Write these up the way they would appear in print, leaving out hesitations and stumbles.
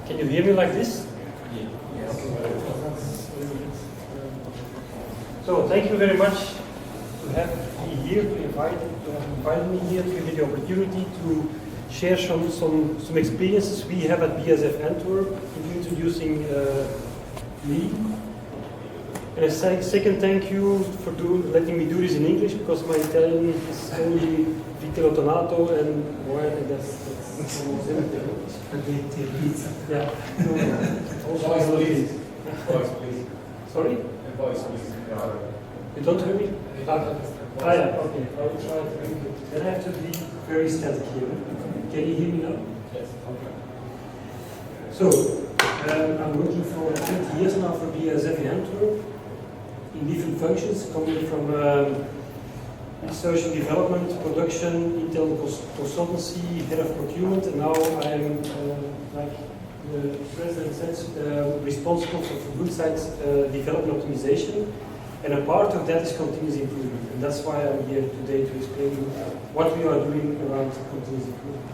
Can you hear me like this? Yes. So thank you very much to have me here, to have invited me here, to give me the opportunity to share some experiences we have at BASF Antwerp in introducing me. And a second thank you for letting me do this in English, because my Italian is only Vitelo Tonato and that's almost everything. Yeah. Voice, please. Voice, please. Sorry? Voice, please. You don't hear me? Yeah, okay. I will try to make it. Then I have to be very static here. Can you hear me now? Yes. Okay. So, I'm working for 20 years now for BASF in Antwerp, in different functions, coming from research and development, production, internal consultancy, head of procurement, and now I'm, like the president says, responsible for Verbund site development optimization, and a part of that is continuous improvement, and that's why I'm here today to explain what we are doing around continuous improvement.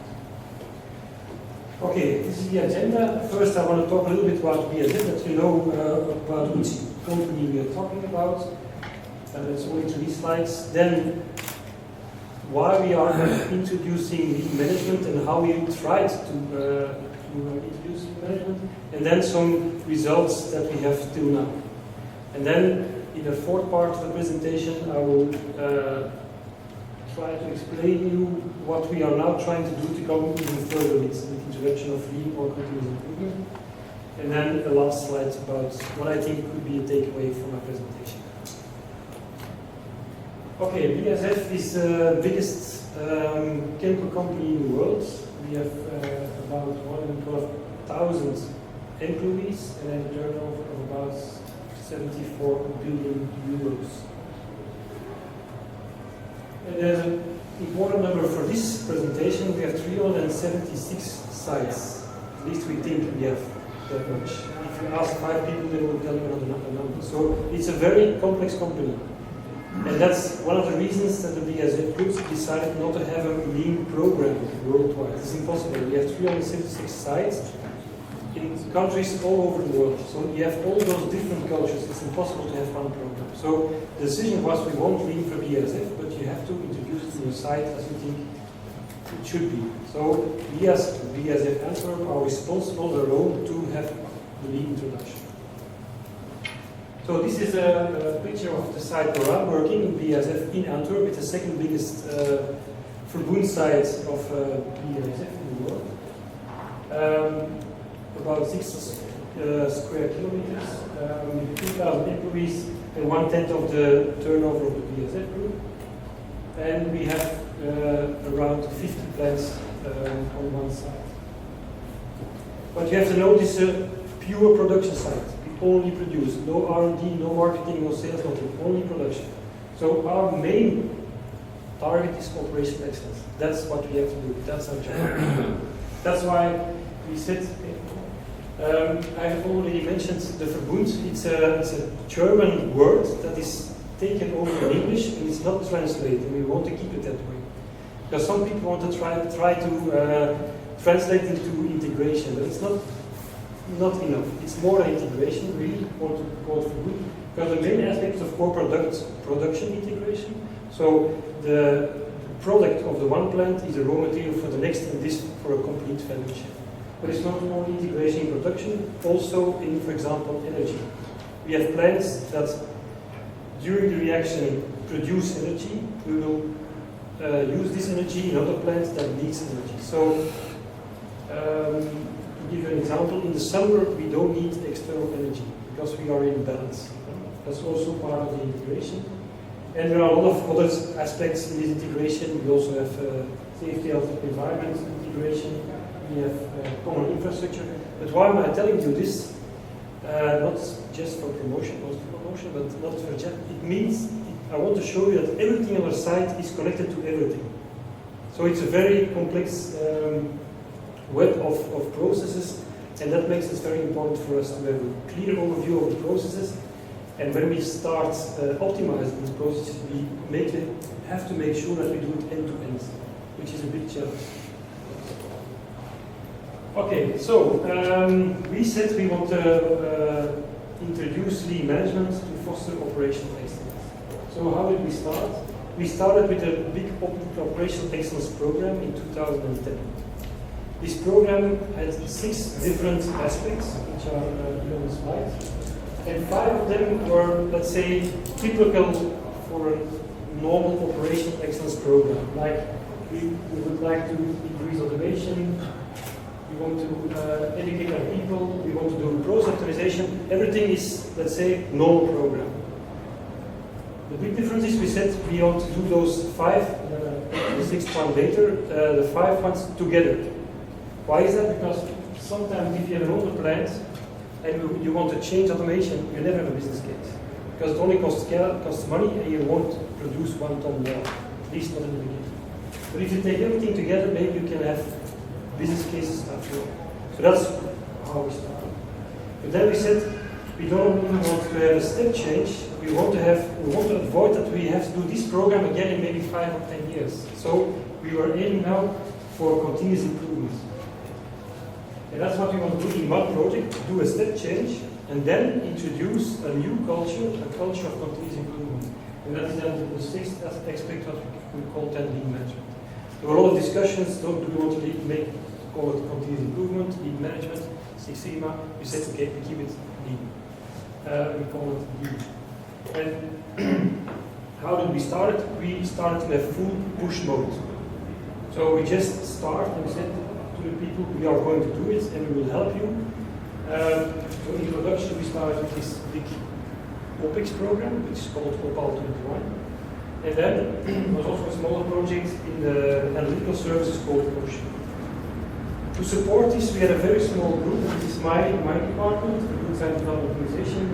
Okay, this is the agenda. First, I want to talk a little bit about BASF, that you know about which company we are talking about. It's only 3 slides. Then, why we are introducing lean management and how we tried to introduce lean management, and then some results that we have till now. And then, in the 4th part of the presentation, I will try to explain you what we are now trying to do to go even further with the introduction of lean or continuous improvement. And then the last slide about what I think could be a takeaway from my presentation. Okay, BASF is the biggest chemical company in the world. We have about 112,000 employees and a turnover of about 74 billion euros. And there's an important number for this presentation. We have 376 sites. At least we think we have that much. If you ask 5 people, they will tell you another number. So it's a very complex company. And that's one of the reasons that the BASF Group decided not to have a lean program worldwide. It's impossible. We have 376 sites in countries all over the world. So you have all those different cultures. It's impossible to have one program. So the decision was we won't lean for BASF, but you have to introduce it to your site as you think it should be. So we as BASF Antwerp are responsible alone to have the lean introduction. So this is a picture of the site where I'm working, BASF in Antwerp. It's the second biggest Verbund site of BASF in the world. About 6 square kilometers, 2,000 employees, and 1/10 of the turnover of the BASF group. And we have around 50 plants on one side. But you have to know this is a pure production site. We only produce, no R&D, no marketing, no sales, nothing, only production. So our main target is operational excellence. That's what we have to do. That's our job. That's why we said, I have already mentioned the Verbund. It's a German word that is taken over in English and it's not translated, and we want to keep it that way. Because some people want to try to translate into integration, but it's not enough. It's more than integration, really, want to call it Verbund. Because the main aspect is, of course, production integration. So the product of the one plant is a raw material for the next, and this for a complete value chain. But it's not only integration in production, also in, for example, energy. We have plants that, during the reaction, produce energy. We will use this energy in other plants that needs energy. So, to give you an example, in the summer we don't need external energy because we are in balance. That's also part of the integration. And there are a lot of other aspects in this integration. We also have safety of the environment integration. We have common infrastructure. But why am I telling you this? Not just for promotion, also for promotion, but not for just. It means I want to show you that everything on our site is connected to everything. So it's a very complex web of processes, and that makes it very important for us to have a clear overview of the processes. And when we start optimizing these processes, we have to make sure that we do it end to end, which is a big challenge. Okay, so we said we want to introduce lean management to foster operational excellence. So how did we start? We started with a big operational excellence program in 2010. This program had 6 different aspects, which are here on the slide. And 5 of them were, let's say, typical for a normal operational excellence program. Like we would like to increase automation, we want to educate our people, we want to do process optimization. Everything is, let's say, normal program. The big difference is we said we want to do those 5, the 6th one later, the 5 ones together. Why is that? Because sometimes if you have an older plant and you want to change automation, you never have a business case. Because it only costs money and you won't produce 1 ton more, at least not in the beginning. But if you take everything together, maybe you can have business cases after all. So that's how we started. But then we said we don't want to have a step change. We want to avoid that we have to do this program again in maybe 5 or 10 years. So we were aiming now for continuous improvement. And that's what we want to do in one project, do a step change, and then introduce a new culture, a culture of continuous improvement. And that is then the 6th aspect, what we call then lean management. There were a lot of discussions, do we want to call it continuous improvement, lean management, Six Sigma? We said, okay, we keep it lean. We call it lean. And how did we start? We started in a full push mode. So we just start and we said to the people, we are going to do it and we will help you. So in introduction, we started with this big OPEX program, which is called Opal 21. And then there was also a smaller project in the analytical services called Ocean. To support this, we had a very small group. This is my department, the Good Science Development Organization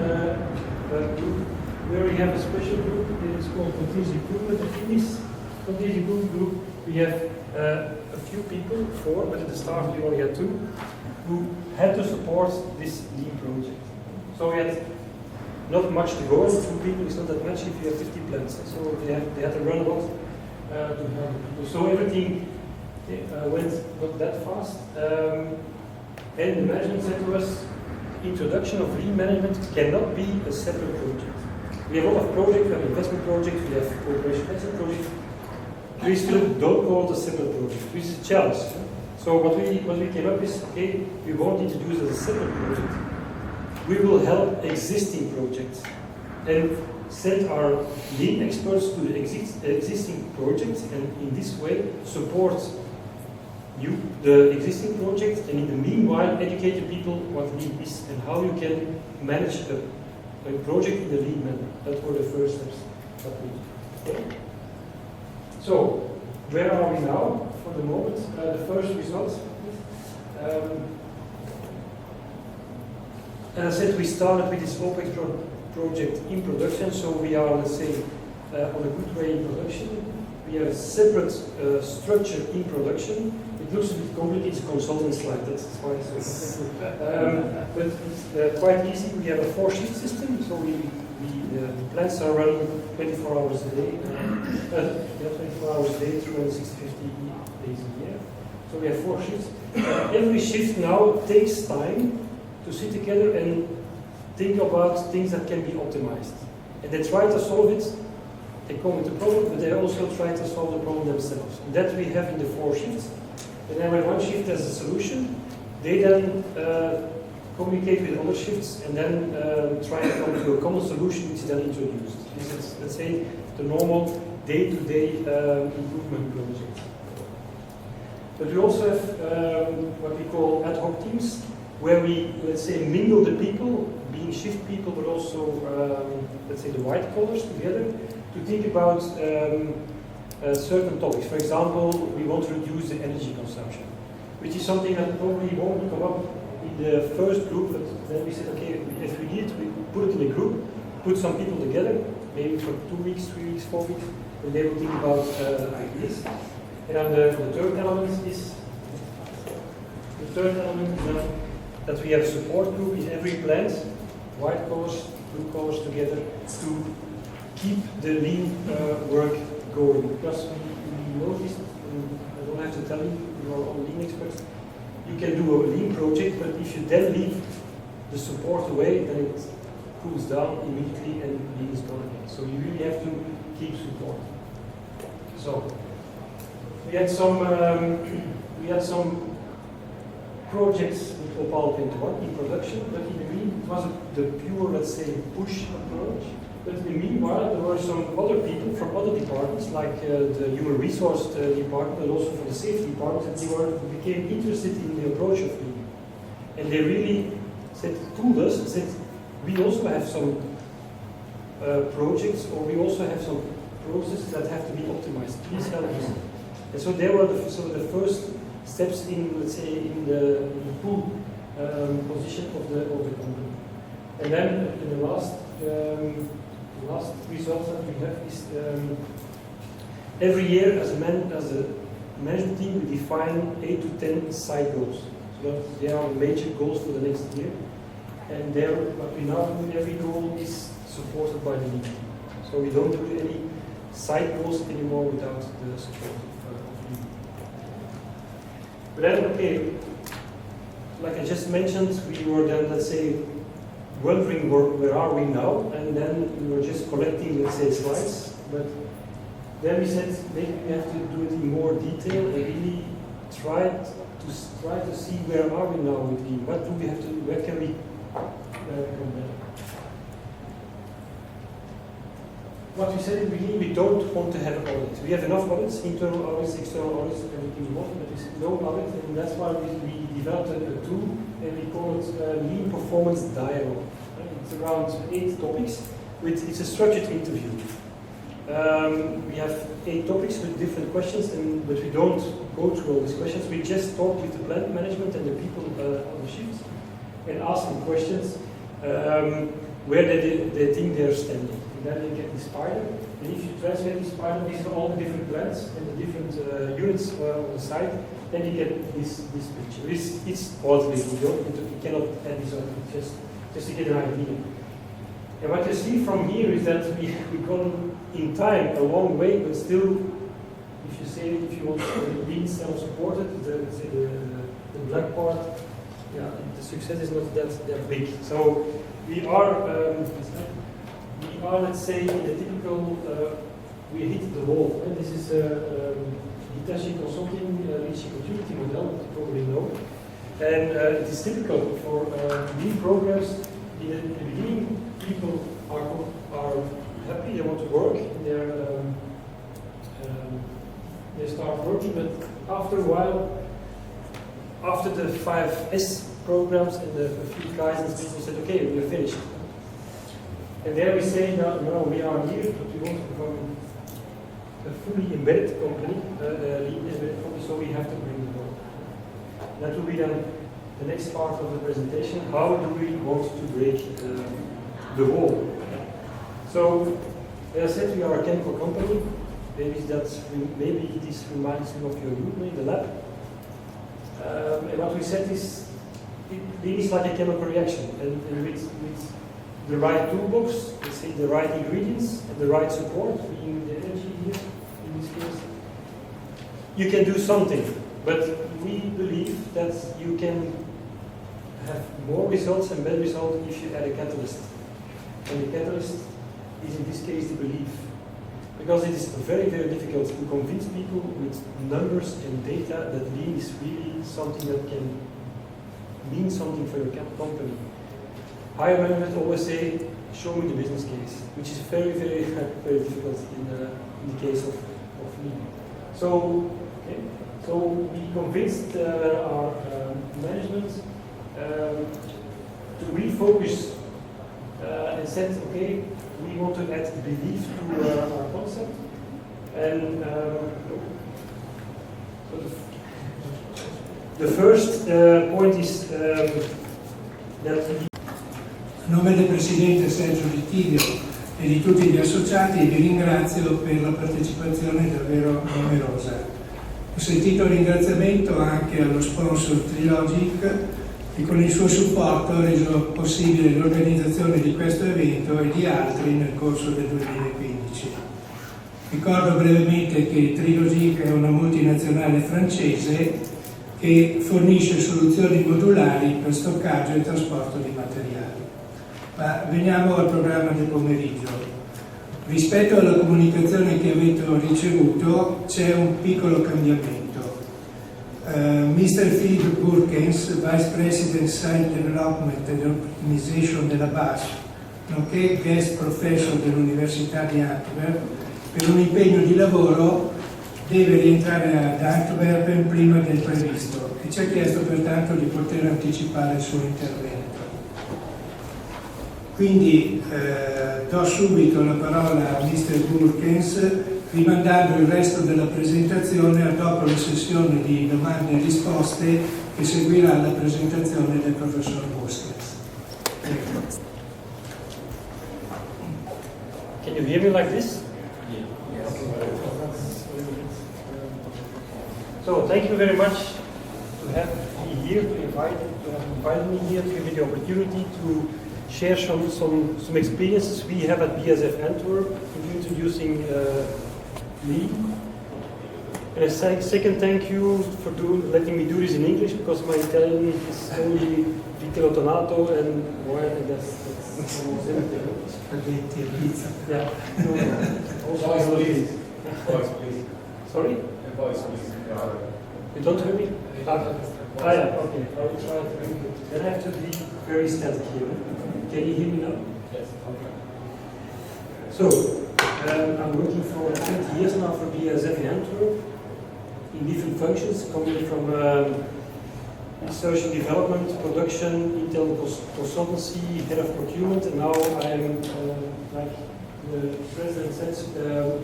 group, where we have a special group. It's called Continuous Improvement. And in this Continuous Improvement group, we have a few people, 4, but at the start we only had 2, who had to support this lean project. So we had not much to go, 2 people is not that much if you have 50 plants. So they had to run a lot to help people. So everything went not that fast. And the management said to us, introduction of lean management cannot be a separate project. We have a lot of projects, we have investment projects, we have cooperation excellence projects. We still don't call it a separate project, which is a challenge. So what we came up with, okay, we won't introduce it as a separate project. We will help existing projects and send our lean experts to the existing projects and in this way support the existing project and in the meanwhile educate the people what lean is and how you can manage a project in a lean manner. That were the first steps that we did. Okay. So, where are we now for the moment? The first results. As I said, we started with this OPEX project in production, so we are, let's say, on a good way in production. We have a separate structure in production. It looks a bit complicated, it's a consultant slide, that's why it's so but it's quite easy. We have a 4-shift system, so the plants are running 24 hours a day, 24 hours a day, 360 days a year. So we have 4 shifts. Every shift now takes time to sit together and think about things that can be optimized. And they try to solve it. They come with the problem, but they also try to solve the problem themselves. And that we have in the 4 shifts. And then when one shift has a solution, they then communicate with other shifts and then try to come to a common solution which is then introduced. This is, let's say, the normal day-to-day improvement project. But we also have what we call ad hoc teams, where we, let's say, mingle the people, being shift people, but also, let's say, the white collars together, to think about certain topics. For example, we want to reduce the energy consumption, which is something that probably won't come up in the first group, but then we said, okay, if we need it, we put it in a group, put some people together, maybe for 2 weeks, 3 weeks, 4 weeks, and they will think about ideas. And then the third element is that we have a support group in every plant, white collars, blue collars together, to keep the lean work going. Because we noticed, and I don't have to tell you, you are all lean experts, you can do a lean project, but if you then leave the support away, then it cools down immediately and lean is gone again. So you really have to keep support. So we had some projects with Opal 21 in production, but in the mean it wasn't the pure, let's say, push approach. But in the meanwhile, there were some other people from other departments, like the human resource department, and also from the safety department, and they became interested in the approach of lean. And they really told us, said, we also have some projects, or we also have some processes that have to be optimized. Please help us. And so they were the first steps in, let's say, in the pull position of the company. And then in the last results that we have is every year as a management team we define 8 to 10 side goals. So that they are major goals for the next year. And there, what we now do, every goal is supported by the lead team. So we don't do any side goals anymore without the support of lead. But then, okay, like I just mentioned, we were then, let's say, wondering where are we now, and then we were just collecting, let's say, slides. But then we said maybe we have to do it in more detail and really try to see where are we now with lean. What do we have to do? Where can we come better? What we said in the beginning, we don't want to have an audit. We have enough audits, internal audits, external audits, everything we want, but there's no audit, and that's why we developed a tool, and we call it Lean Performance Dialogue. It's around 8 topics, it's a structured interview. We have 8 topics with different questions, but we don't go through all these questions. We just talk with the plant management and the people on the shifts and ask them questions where they think they're standing. And then they get this spider, and if you translate this spider, these are all the different plants and the different units on the site, then you get this picture. It's ordinary, you cannot add this on, just to get an idea. And what you see from here is that we've gone in time a long way, but still, if you want lean self-supported, the black part, yeah, the success is not that big. So we are, let's say, in a typical, we hit the wall. And this is Hitachi Consulting leadership opportunity model, that you probably know. And it is typical for lean programs. In the beginning, people are happy, they want to work, they start working, but after a while, after the 5S programs and the few guys, people said, okay, we are finished. And there we say, no, we are here, but we want to become a fully embedded company, lean embedded company, so we have to bring the work. That will be then the next part of the presentation. How do we want to break the wall? So, as I said, we are a chemical company. Maybe this reminds you of your unit, the lab. And what we said is, it is like a chemical reaction, and with the right toolbox, let's say the right ingredients and the right support, being the energy here in this case, you can do something. But we believe that you can have more results and better results if you add a catalyst. And the catalyst is in this case the belief. Because it is very, very difficult to convince people with numbers and data that lean is really something that can mean something for your company. Higher management always say, show me the business case, which is very, very, very difficult in the case of lean. So we convinced our management to refocus and said, okay, we want to add belief to our concept. And so the first point is that A nome del Presidente Sergio Vittiglio e di tutti gli associati vi ringrazio per la partecipazione davvero numerosa. Ho sentito il ringraziamento anche allo sponsor Trilogic che con il suo supporto ha reso possibile l'organizzazione di questo evento e di altri nel corso del 2015. Ricordo brevemente che Trilogic è una multinazionale francese che fornisce soluzioni modulari per stoccaggio e trasporto di materiali. Ma veniamo al programma del pomeriggio. Rispetto alla comunicazione che avete ricevuto c'è un piccolo cambiamento. Mr. Philip Buskens, Vice President Site Development and Optimization della BAS, nonché Guest Professor dell'Università di Antwerp, per un impegno di lavoro deve rientrare ad Antwerp prima del previsto e ci ha chiesto pertanto di poter anticipare il suo intervento. Quindi do subito la parola a Mr. Buskens, rimandando il resto della presentazione a dopo la sessione di domande e risposte che seguirà la presentazione del professor Buskens. Can you hear me like this? Yes. So thank you very much to have me here, to have invited me here, to give me the opportunity to share some experiences we have at BASF Antwerp in introducing Lean. And a second thank you for letting me do this in English, because my Italian is only Vitello Tonato and more, and that's almost everything. Spaghetti e pizza. Yeah. Voice, please. Voice, please. Sorry? Voice, please. You don't hear me? Yeah, okay. I will try to. Then I have to be very static here. Can you hear me now? Yes. Okay. So, I'm working for 20 years now for BASF in Antwerp, in different functions, coming from research and development, production, internal consultancy, head of procurement, and now I'm, like the president says,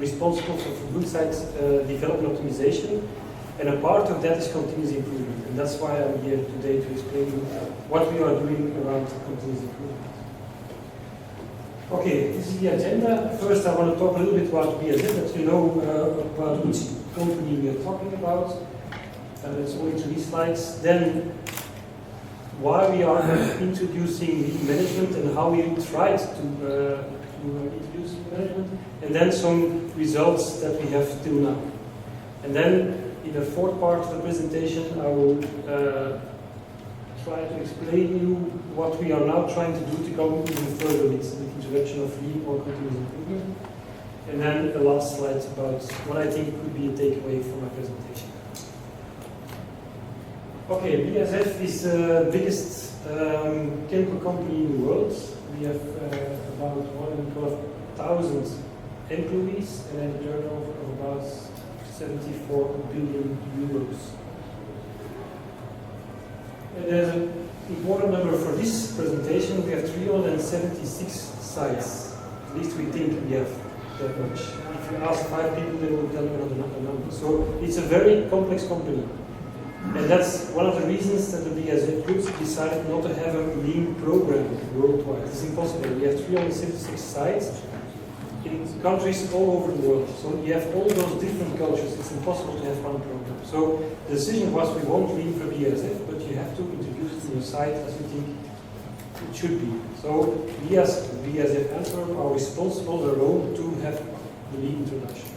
responsible for Verbund site development optimization, and a part of that is continuous improvement, and that's why I'm here today to explain what we are doing around continuous improvement. Okay, this is the agenda. First, I want to talk a little bit about BASF, that you know about which company we are talking about. It's only 3 slides. Then, why we are introducing lean management and how we tried to introduce lean management, and then some results that we have till now. And then, in the 4th part of the presentation, I will try to explain you what we are now trying to do to go even further with the introduction of lean or continuous improvement. And then the last slide about what I think could be a takeaway from my presentation. Okay, BASF is the biggest chemical company in the world. We have about 112,000 employees and a turnover of about 74 billion euros. And there's an important number for this presentation. We have 376 sites. At least we think we have that much. If you ask 5 people, they will tell you another number. So it's a very complex company. And that's one of the reasons that the BASF Group decided not to have a lean program worldwide. It's impossible. We have 376 sites in countries all over the world. So you have all those different cultures. It's impossible to have one program. So the decision was we won't lean for BASF, but you have to introduce it to your site as you think it should be. So we as BASF Antwerp are responsible alone to have the lean introduction.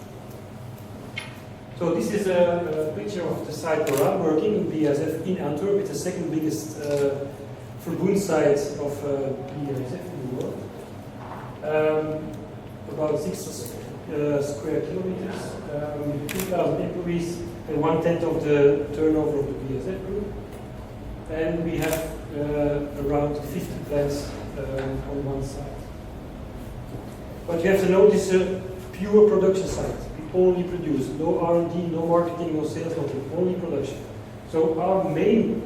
So this is a picture of the site where I'm working in BASF in Antwerp. It's the second biggest Verbund site of BASF in the world. About 6 square kilometers, 2,000 employees, and 1/10 of the turnover of the BASF group. And we have around 50 plants on one side. But you have to know this is a pure production site. We only produce, no R&D, no marketing, no sales, nothing, only production. So our main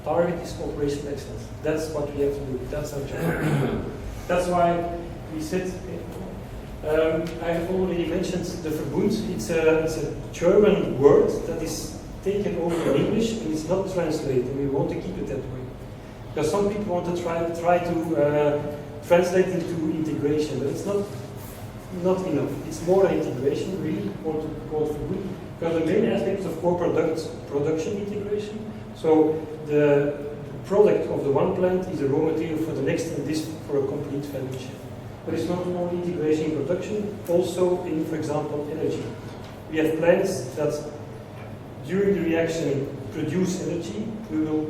target is operational excellence. That's what we have to do. That's our job. That's why we said. I have already mentioned the Verbund. It's a German word that is taken over in English and it's not translated. We want to keep it that way. Because some people want to try to translate it into integration, but it's not enough. It's more an integration, really, want to call it Verbund. Because the main aspect is, of course, production integration. So the product of the one plant is a raw material for the next, and this for a complete value chain. But it's not only integration in production, also in, for example, energy. We have plants that during the reaction produce energy, we will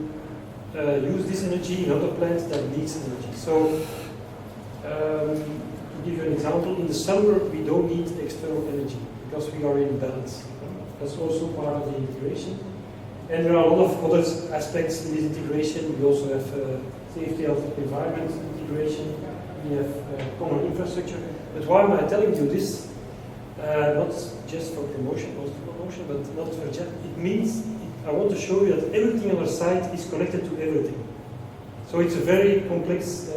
use this energy in other plants that needs energy. So, to give you an example, in the summer we don't need external energy because we are in balance. That's also part of the integration. And there are a lot of other aspects in this integration. We also have safety of the environment integration. We have common infrastructure. But why am I telling you this? Not just for promotion, also for promotion, but not for just. It means I want to show you that everything on our site is connected to everything. So it's a very complex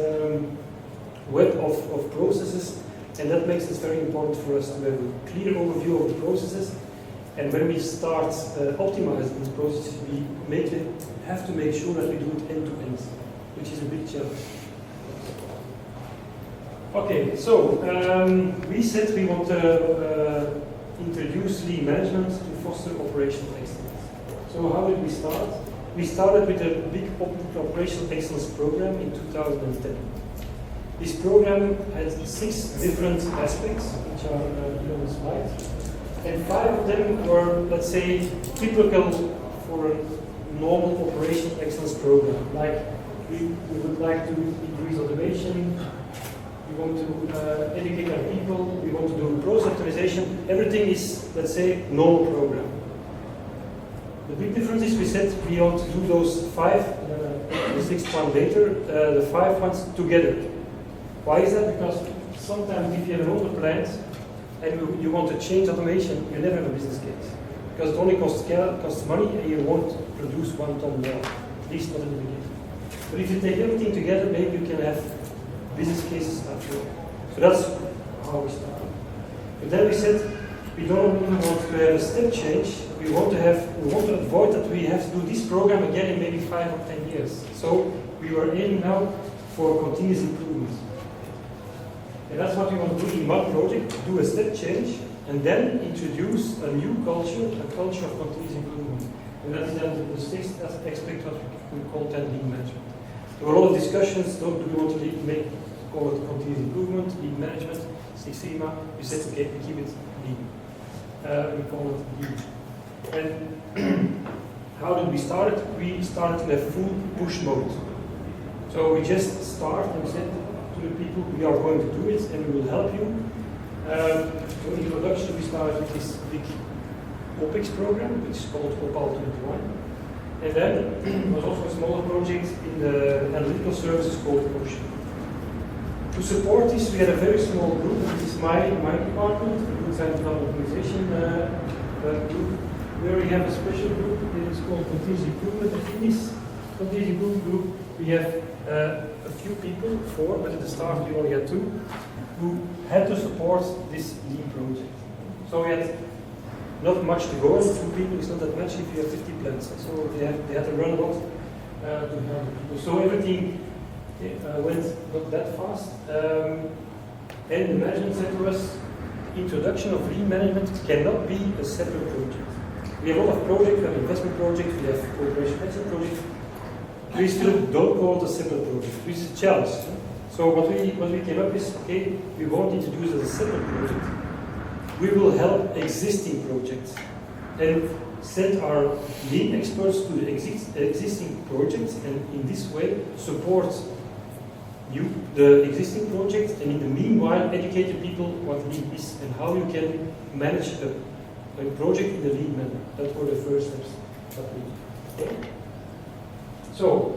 web of processes, and that makes it very important for us to have a clear overview of the processes. And when we start optimizing these processes, we have to make sure that we do it end to end, which is a big challenge. Okay, so we said we want to introduce lean management to foster operational excellence. So how did we start? We started with a big operational excellence program in 2010. This program had 6 different aspects, which are here on the slide. And 5 of them were, let's say, typical for a normal operational excellence program. Like we would like to increase automation, we want to educate our people, we want to do process optimization. Everything is, let's say, normal program. The big difference is we said we want to do those 5, the 6th one later, the 5 ones together. Why is that? Because sometimes if you have an older plant, and you want to change automation, you never have a business case. Because it only costs money and you won't produce 1 ton more, at least not in the beginning. But if you take everything together, maybe you can have business cases after all. So that's how we started. But then we said we don't even want to have a step change. We want to avoid that we have to do this program again in maybe 5 or 10 years. So we were aiming now for continuous improvement. And that's what we want to do in one project, do a step change, and then introduce a new culture, a culture of continuous improvement. And that is then the 6th aspect what we call then lean management. There were a lot of discussions, do we want to call it continuous improvement, lean management, Six Sigma? We said, okay, we keep it lean. We call it lean. And how did we start it? We started in a full push mode. So we just start and said, to the people, we are going to do it and we will help you. So in production we started with this big OPEX program, which is called Opal 21. And then there was also a smaller project in the analytical services called Ocean. To support this we had a very small group. This is my department, the Good Science Development Organization group, where we have a special group. It is called Continuous Improvement. And in this Continuous Improvement group we have a few people, 4, but at the start we only had 2, who had to support this lean project. So we had not much to go on. 2 people is not that much if you have 50 plants. So they had to run a lot to help the people. So everything went not that fast. And the management said to us, introduction of lean management cannot be a separate project. We have a lot of projects, we have investment projects, we have cooperation excellence projects. We still don't call it a separate project, which is a challenge. So what we came up with, okay, we won't introduce it as a separate project. We will help existing projects and send our lean experts to the existing projects, and in this way support the existing projects, and in the meanwhile educate the people what lean is and how you can manage a project in a lean manner. That were the first steps that we did. Okay? So,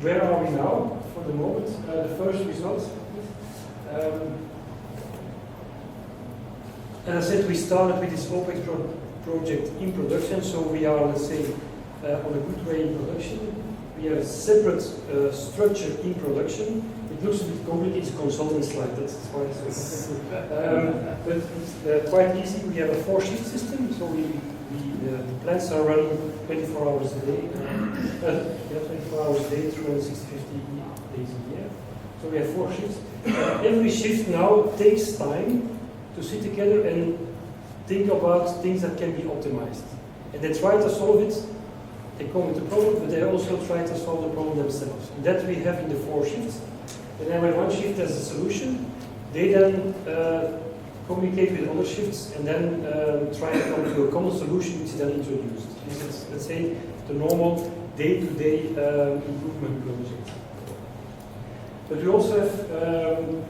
where are we now for the moment? The first results. As I said, we started with this OPEX project in production, so we are, let's say, on a good way in production. We have a separate structure in production. It looks a bit complicated, it's a consultant slide, that's why it's so but it's quite easy. We have a 4-shift system, so the plants are running 24 hours a day, 24 hours a day, 360 days a year. So we have 4 shifts. Every shift now takes time to sit together and think about things that can be optimized. And they try to solve it. They come with the problem, but they also try to solve the problem themselves. And that we have in the 4 shifts. And then when one shift has a solution, they then communicate with other shifts and then try to come to a common solution which is then introduced. This is, let's say, the normal day-to-day improvement project. But we also have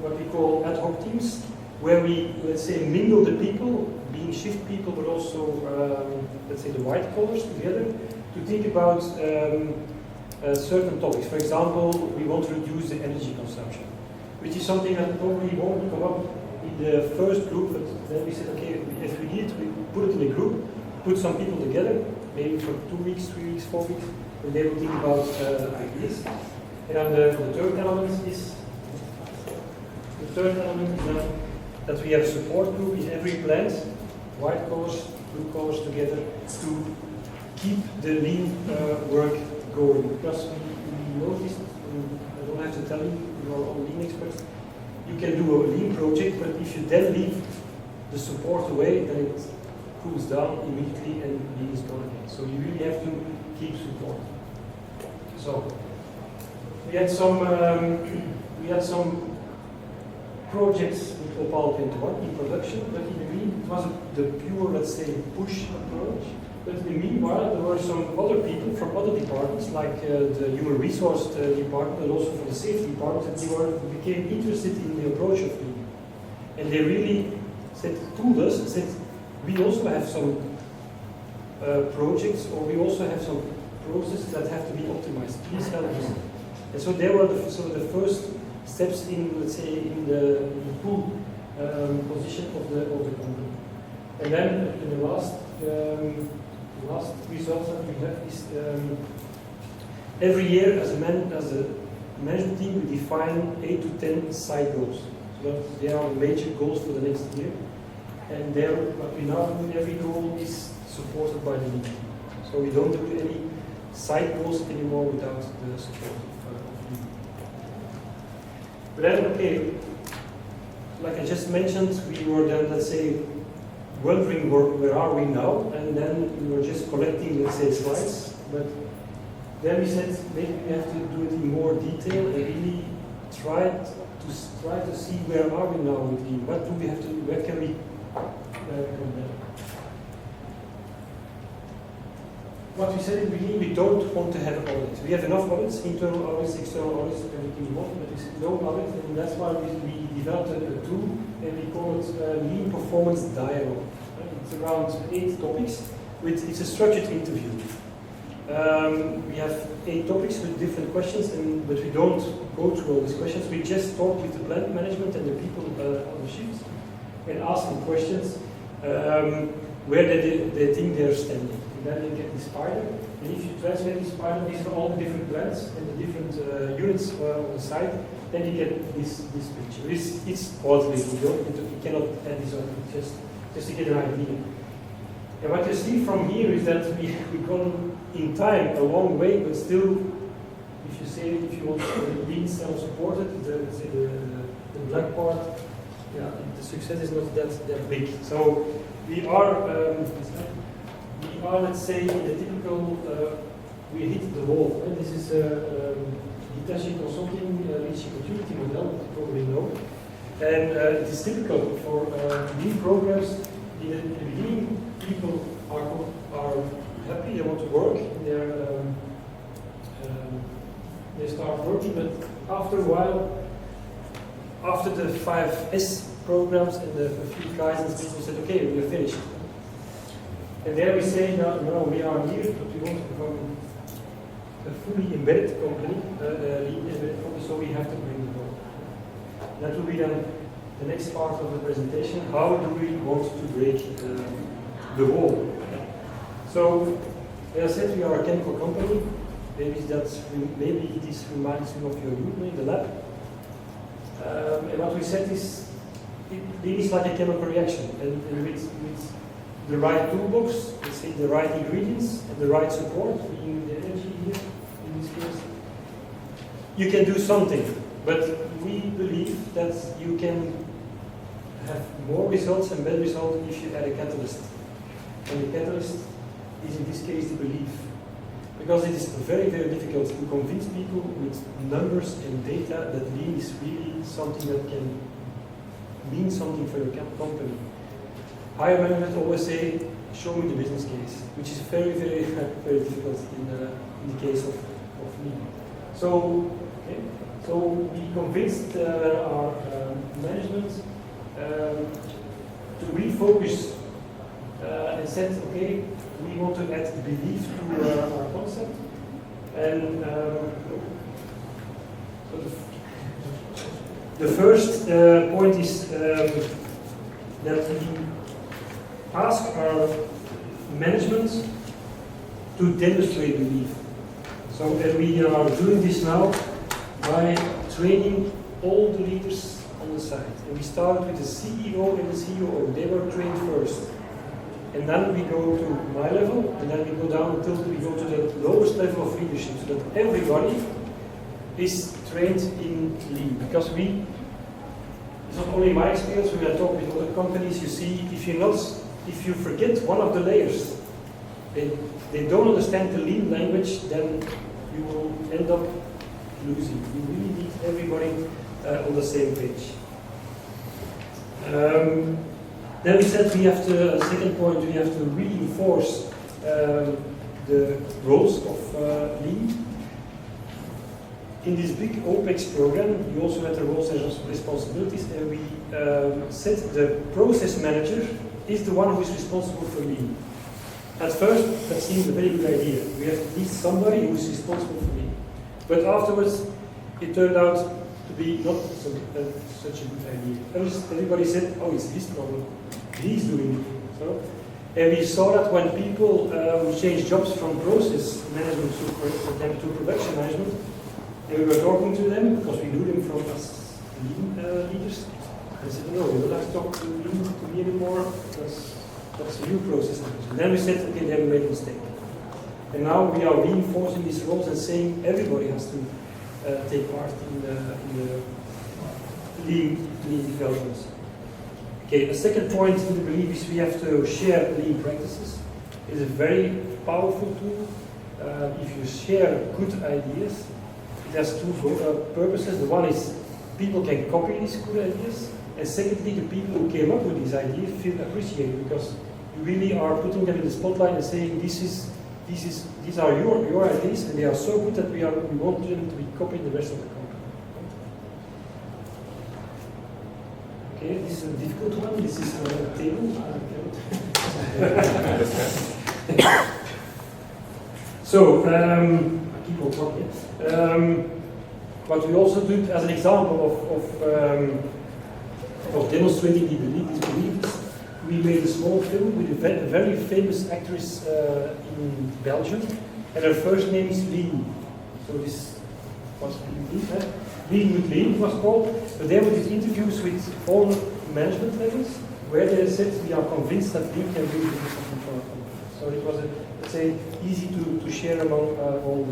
what we call ad hoc teams, where we, let's say, mingle the people, being shift people, but also, let's say, the white collars together, to think about certain topics. For example, we want to reduce the energy consumption, which is something that probably won't come up in the first group, but then we said, okay, if we need, we put it in a group, put some people together, maybe for 2 weeks, 3 weeks, 4 weeks, and they will think about ideas. And then the third element is that we have a support group in every plant, white collars, blue collars together, to keep the lean work going. Because we noticed, I don't have to tell you, you are all lean experts, you can do a lean project, but if you then leave the support away, then it cools down immediately and lean is gone again. So you really have to keep support. So we had some projects with Opal 21 in production, but in the mean it wasn't the pure, let's say, push approach. But in the meanwhile, there were some other people from other departments, like the human resource department, and also from the safety department, that became interested in the approach of lean. And they really told us, said, we also have some projects, or we also have some processes that have to be optimized. Please help us. And so they were the first steps in, let's say, in the pull position of the company. And then in the last results that we have is every year as a management team we define 8 to 10 side goals. So that they are major goals for the next year. And there, what we now do, every goal is supported by the lead team. So we don't do any side goals anymore without the support of lead. But then, okay, like I just mentioned, we were then, let's say, wondering where are we now, and then we were just collecting, let's say, slides. But then we said maybe we have to do it in more detail and really try to see where are we now with lean. What do we have to do? Where can we come better? What we said in the beginning, we don't want to have audits. We have enough audits, internal audits, external audits, everything we want, but there's no audit, and that's why we developed a tool, and we call it Lean Performance Dialogue. It's around 8 topics. It's a structured interview. We have 8 topics with different questions, but we don't go through all these questions. We just talk with the plant management and the people on the shifts and ask them questions where they think they're standing. And then they get this spider. And if you translate this spider, these are all the different plants and the different units on the site, then you get this picture. It's quarterly, you cannot add this on, just to get an idea. And what you see from here is that we've gone in time a long way, but still, if you want lean self-supported, the black part, yeah, the success is not that big. So we are, let's say, in the typical, we hit the wall. Right? This is Hitachi Consulting Reach Opportunity model, that you probably know. And it is typical for lean programs. In the beginning, people are happy, they want to work, they start working, but after a while, after the 5S programs and a few guys, people said, okay, we are finished. And there we say, no, we are here, but we want to become a fully embedded company, lean embedded company, so we have to bring it on. That will be then the next part of the presentation. How do we want to break the wall? So, as I said, we are a chemical company. Maybe it is reminds you of your room in the lab. And what we said is, it is like a chemical reaction, and with the right toolbox, let's say the right ingredients and the right support, being the energy here in this case, you can do something. But we believe that you can have more results and better results if you add a catalyst. And the catalyst is in this case the belief. Because it is very, very difficult to convince people with numbers and data that lean is really something that can mean something for your company. Higher management always say, show me the business case, which is very, very, very difficult in the case of Lean. So, okay, so we convinced our management to refocus and said, okay, we want to add belief to our concept. And so the first point is that we ask our management to demonstrate belief. So we are doing this now by training all the leaders on the site. And we started with the CEO and the COO. They were trained first. And then we go to my level, and then we go down until we go to the lowest level of leadership, so that everybody is trained in Lean. Because it's not only my experience, when I talk with other companies, you see, if you forget one of the layers, they don't understand the Lean language, then you will end up losing. You really need everybody on the same page. Then we said we have to, second point, we have to reinforce the roles of Lean. In this big OPEX program, we also had the roles and responsibilities, and we said the process manager is the one who is responsible for Lean. At first, that seemed a very good idea. We have at least somebody who is responsible for Lean. But afterwards, it turned out to be not such a good idea. Everybody said, oh, it's his problem. He's doing it. So, and we saw that when people who changed jobs from process management to production management, and we were talking to them, because we knew them from us Lean leaders, they said, no, you don't have to talk to me anymore, because that's a new process management. Then we said, okay, they have made a mistake. And now we are reinforcing these roles and saying everybody has to take part in the Lean development. Okay, a second point in the belief is we have to share Lean practices. It's a very powerful tool. If you share good ideas, it has two purposes. The one is people can copy these good ideas, and secondly, the people who came up with these ideas feel appreciated because you really are putting them in the spotlight and saying these are your ideas, and they are so good that we want them to be copied in the rest of the company. Okay, this is a difficult one. This is a table. So, I keep on talking. What we also did as an example of demonstrating this belief, we made a small film with a very famous actress in Belgium, and her first name is Lean. So this was Lean with Lean was called, but they did interviews with all management levels where they said we are convinced that Lean can really do something for our company. So it was, let's say, easy to share among all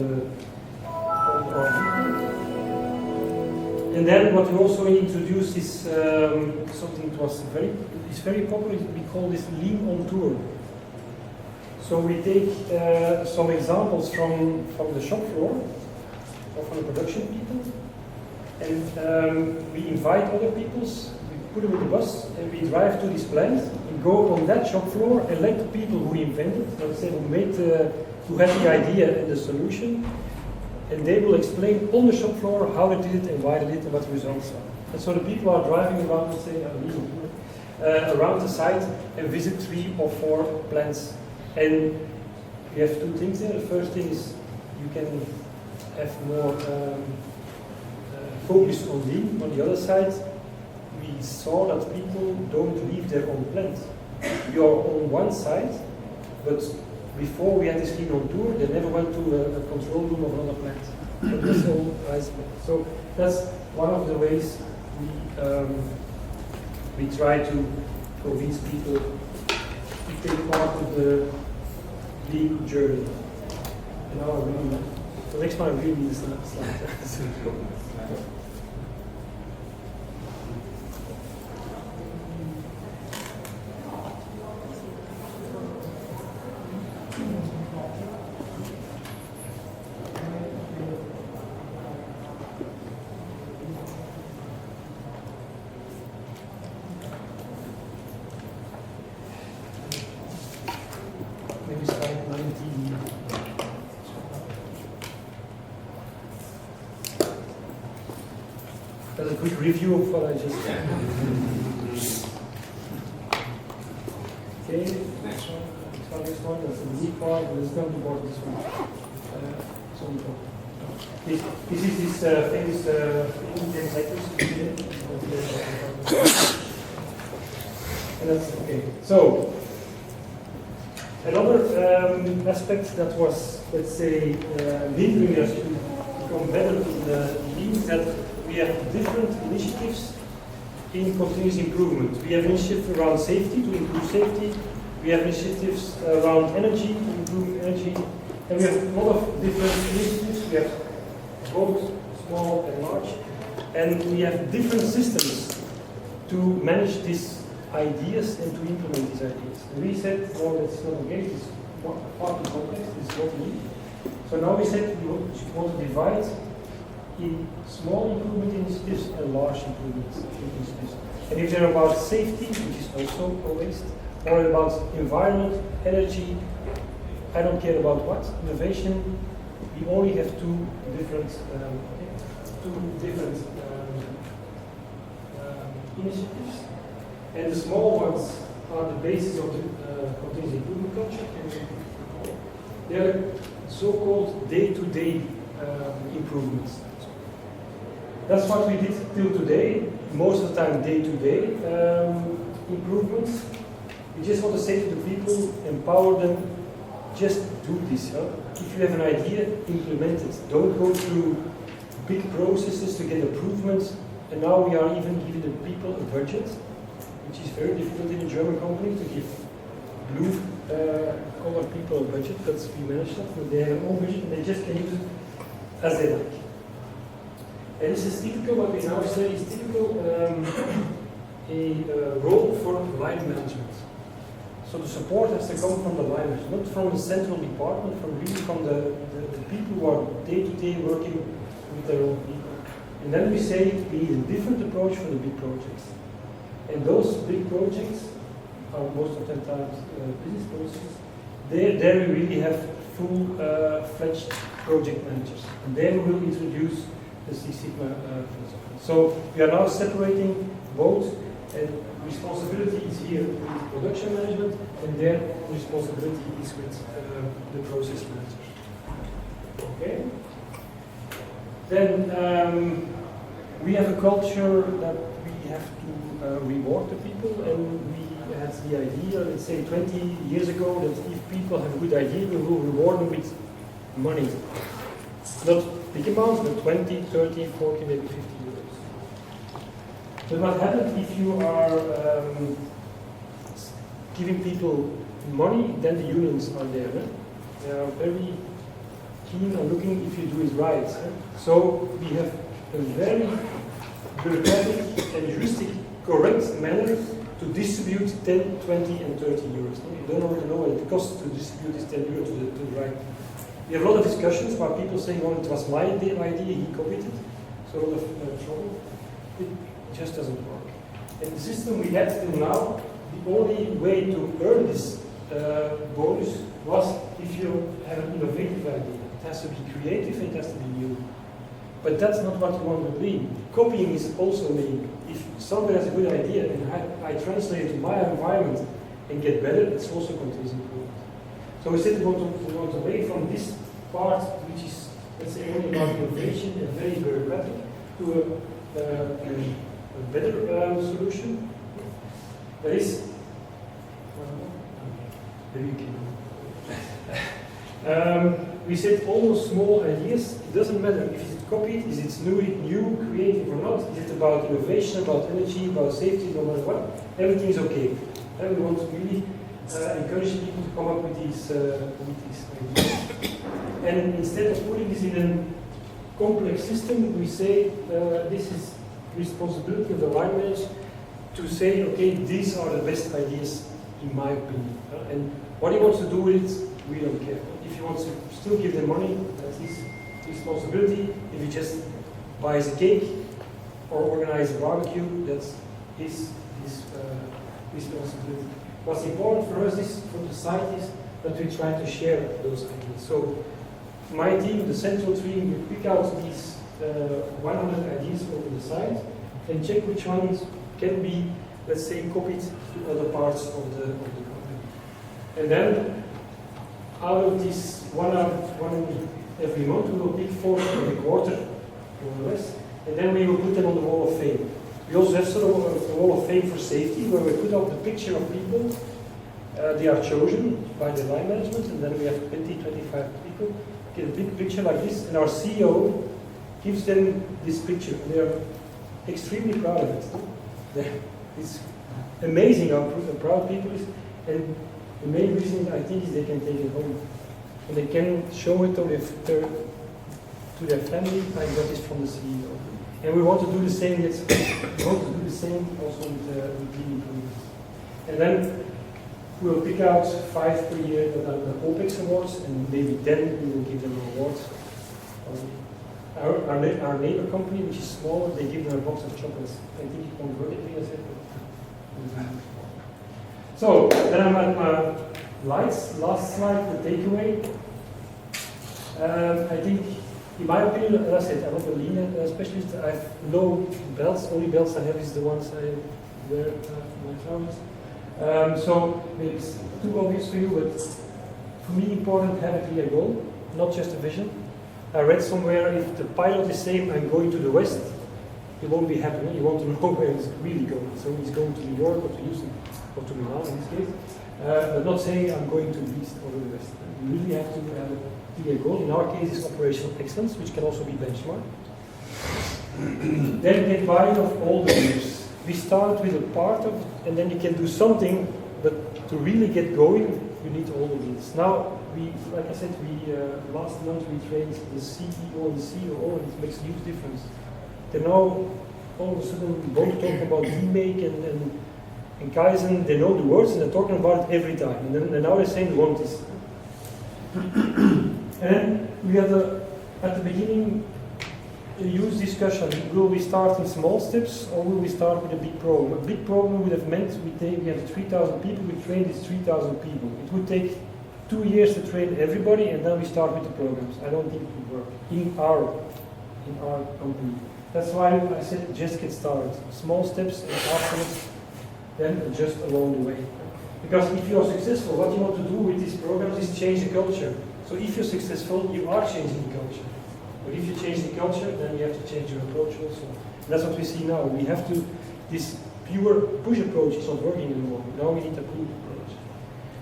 our people. And then what we also introduced is something that was very popular. We call this Lean on Tour. So we take some examples from the shop floor or from the production people, and we invite other people. We put them in the bus and we drive to this plant. We go on that shop floor and let the people who invented, let's say who had the idea and the solution, and they will explain on the shop floor how they did it and why they did it and what the results are. And so the people are driving around, let's say, around the site and visit 3 or 4 plants. And we have 2 things there. The first thing is you can have more focus on Lean. On the other side, we saw that people don't leave their own plant. You are on one side, but before we had this Lean on Tour, they never went to a control room of another plant. That was all nice. So that's one of the ways we try to convince people to take part of the Lean journey. And now the next one I really need is slide. That's a quick review of what I just said. Okay, next one. Next one, that's the D part, but it's not important, this one. So this is this famous Indian cyclist. And that's okay. So, another aspect that was, let's say, hindering us to become better in the EU is that we have different initiatives in continuous improvement. We have initiatives around safety, to improve safety. We have initiatives around energy, to improve energy. And we have a lot of different initiatives. We have both small and large. And we have different systems to manage these ideas and to implement these ideas. And we said, no, that's not okay, it's far too complex, it's not we. So now we said we want to divide in small improvement initiatives and large improvement initiatives. And if they're about safety, which is also a waste, or about environment, energy, I don't care about what, innovation, we only have two different initiatives. And the small ones are the basis of the continuous improvement culture. They are so-called day-to-day improvements. That's what we did till today. Most of the time, day-to-day improvements. We just want to say to the people, empower them, just do this. Huh? If you have an idea, implement it. Don't go through big processes to get improvements. And now we are even giving the people a budget, which is very difficult in a German company to give blue-collar people a budget, but we manage that. They have their own budget and they just can use it as they like. And this is typical, what we now say is typical a role for line management. So the support has to come from the line management, not from the central department, from the people who are day-to-day working with their own people. And then we say we need a different approach for the big projects. And those big projects are most of the time business processes. There we really have full-fledged project managers. And then we will introduce the Six Sigma philosophy. So we are now separating both, and responsibility is here with production management, and their responsibility is with the process managers. Okay? Then we have a culture that we have to reward the people, and we had the idea, let's say 20 years ago, that if people have a good idea, we will reward them with money. Not big amounts, but 20, 30, 40, maybe 50 euros. But what happens if you are giving people money, then the unions are there. They are very keen on looking if you do it right. So we have a very bureaucratic and juristic correct manner to distribute 10, 20 and 30 euros. You don't already know what it costs to distribute this 10 euros to the right. We have a lot of discussions where people saying, well, it was my idea, he copied it. So a lot of trouble. It just doesn't work. And the system we had till now, the only way to earn this bonus was if you have an innovative idea. It has to be creative, it has to be new. But that's not what you want to be. Copying is also mean. If somebody has a good idea and I translate it to my environment and get better, it's also continuous improvement. So we said we want away from this part, which is, let's say, only about innovation and very bureaucratic, to a better solution. There is, we said almost small ideas. It doesn't matter if it's copied, is it new, creative or not. Is it about innovation, about energy, about safety, no matter what. Everything is okay. And we want to really encourage people to come up with these ideas. And instead of putting this in a complex system, we say this is responsibility of the line manager to say, okay, these are the best ideas in my opinion. And what he wants to do with it, we don't care. If he wants to still give them money, that's his responsibility. If he just buys a cake or organizes a barbecue, that's his responsibility. What's important for us is, from the site, is that we try to share those ideas. So my team, the central team, we pick out these 100 ideas over the site and check which ones can be, let's say, copied to other parts of the company. And then, out of this one every month, we will pick 4 every quarter, more or less, and then we will put them on the Wall of Fame. We also have sort of a Wall of Fame for safety, where we put up the picture of people. They are chosen by the line management, and then we have 20-25 people get a big picture like this, and our CEO gives them this picture. And they are extremely proud of it. It's amazing how proud people is, and the main reason I think is they can take it home, and they can show it to their family. I got this from the CEO, and we want to do the same. We want to do the same also with team improvement, and then we will pick out 5 per year that are the OPEX awards, and maybe 10 we will give them an award. Our neighbor company, which is smaller, they give them a box of chocolates. I think it won't work anything as it. So, then I'm at my lights. Last slide, the takeaway. I think, in my opinion, as I said, I'm not a lean specialist. I have no belts. Only belts I have is the ones I wear for my trousers. So, maybe it's too obvious for you, but for me, important to have a clear goal, not just a vision. I read somewhere, if the pilot is saying, I'm going to the west, he won't be happy. You want to know where he's really going. So he's going to New York or to Houston, or to Milano in this case, but not saying I'm going to the east or the west. You really have to have a clear goal. In our case, it's operational excellence, which can also be benchmarked. Then get buy-in of all the leaders. We start with a part of, and then you can do something, but to really get going, you need all the leaders. Now, like I said, last month we trained the CEO and the COO, and it makes a huge difference. They now all of a sudden both talk about remake and Kaizen. They know the words and they're talking about it every time. And now they're saying they want this. And we had at the beginning a huge discussion. Will we start in small steps or will we start with a big program? A big program would have meant we had 3,000 people. We trained these 3,000 people. It would take 2 years to train everybody, and then we start with the programs. I don't think it would work in our company. That's why I said just get started. Small steps, and afterwards, then adjust along the way. Because if you are successful, what you want to do with these programs is change the culture. So if you're successful, you are changing the culture. But if you change the culture, then you have to change your approach also. And that's what we see now. We have to, this pure push approach is not working anymore. Now we need a pull approach.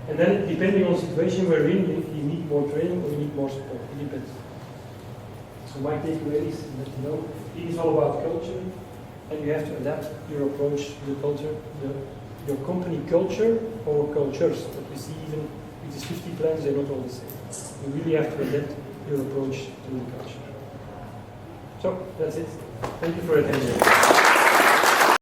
And then, depending on the situation we're in, you need more training or you need more support. It depends. So my takeaway is that it is all about culture, and you have to adapt your approach to the culture, your company culture or cultures. That we see even with these 50 plans, they're not all the same. You really have to adapt your approach to the culture. So that's it. Thank you for your attention.